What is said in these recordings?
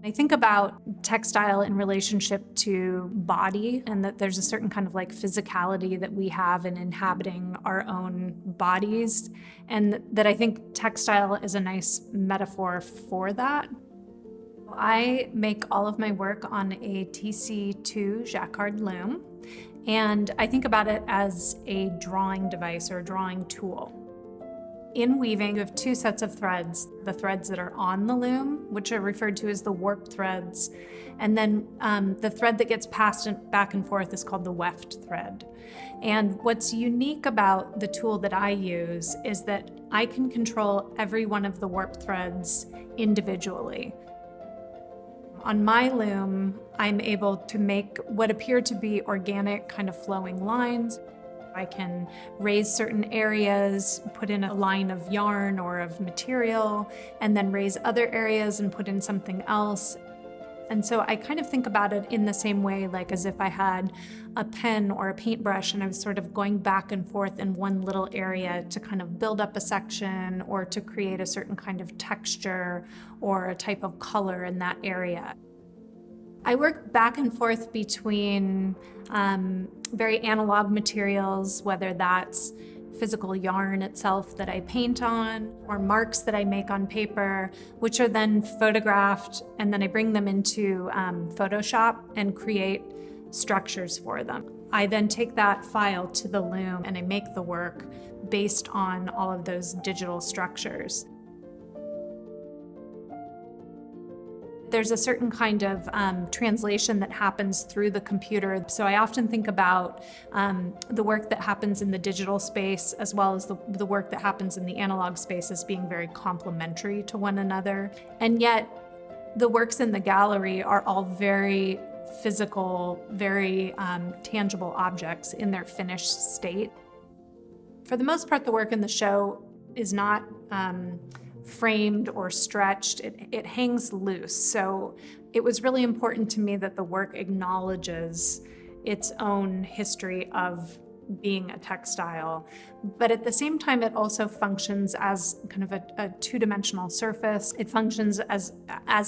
I think about textile in relationship to body, and that there's a certain kind of like physicality that we have in inhabiting our own bodies, and that I think textile is a nice metaphor for that. I make all of my work on a TC2 jacquard loom, and I think about it as a drawing device or a drawing tool. In weaving, you have two sets of threads, the threads that are on the loom, which are referred to as the warp threads, and then the thread that gets passed back and forth is called the weft thread. And what's unique about the tool that I use is that I can control every one of the warp threads individually. On my loom, I'm able to make what appear to be organic kind of flowing lines. I can raise certain areas, put in a line of yarn or of material, and then raise other areas and put in something else. And so I kind of think about it in the same way, like as if I had a pen or a paintbrush and I was sort of going back and forth in one little area to kind of build up a section or to create a certain kind of texture or a type of color in that area. I work back and forth between very analog materials, whether that's physical yarn itself that I paint on, or marks that I make on paper, which are then photographed, and then I bring them into Photoshop and create structures for them. I then take that file to the loom and I make the work based on all of those digital structures. There's a certain kind of translation that happens through the computer. So I often think about the work that happens in the digital space as well as the work that happens in the analog space as being very complementary to one another. And yet the works in the gallery are all very physical, very tangible objects in their finished state. For the most part, the work in the show is not framed or stretched. It hangs loose. So it was really important to me that the work acknowledges its own history of being a textile. But at the same time, it also functions as kind of a two-dimensional surface. It functions as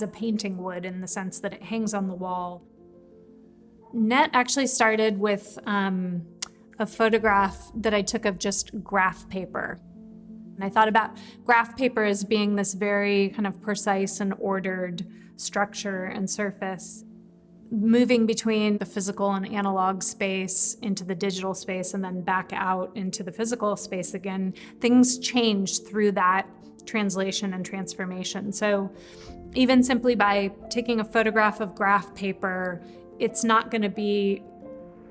a painting would in the sense that it hangs on the wall. Net actually started with a photograph that I took of just graph paper. And I thought about graph paper as being this very kind of precise and ordered structure and surface, moving between the physical and analog space into the digital space and then back out into the physical space again. Things change through that translation and transformation. So even simply by taking a photograph of graph paper, it's not going to be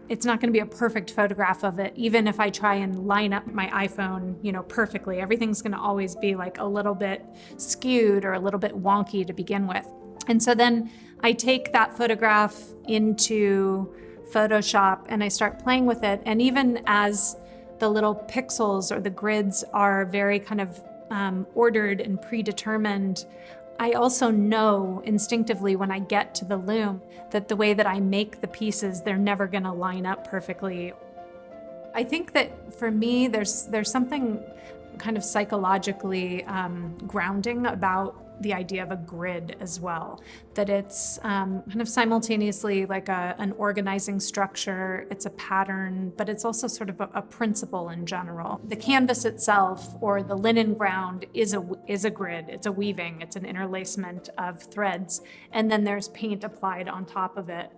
a perfect photograph of it, even if I try and line up my iPhone, perfectly. Everything's going to always be like a little bit skewed or a little bit wonky to begin with. And so then I take that photograph into Photoshop and I start playing with it. And even as the little pixels or the grids are very kind of ordered and predetermined, I also know instinctively when I get to the loom that the way that I make the pieces, they're never going to line up perfectly. I think that for me, there's something kind of psychologically grounding about the idea of a grid as well, that it's kind of simultaneously like an organizing structure, it's a pattern, but it's also sort of a principle in general. The canvas itself or the linen ground is a grid, it's a weaving, it's an interlacement of threads, and then there's paint applied on top of it.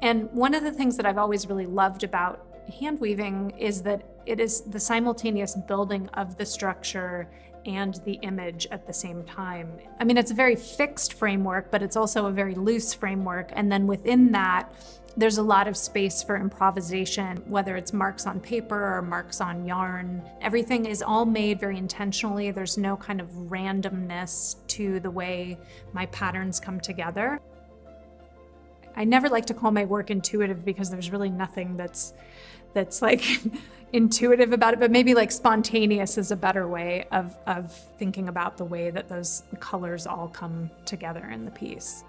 And one of the things that I've always really loved about hand weaving is that it is the simultaneous building of the structure and the image at the same time. I mean, it's a very fixed framework, but it's also a very loose framework. And then within that, there's a lot of space for improvisation, whether it's marks on paper or marks on yarn. Everything is all made very intentionally. There's no kind of randomness to the way my patterns come together. I never like to call my work intuitive because there's really nothing that's like intuitive about it, but maybe like spontaneous is a better way of thinking about the way that those colors all come together in the piece.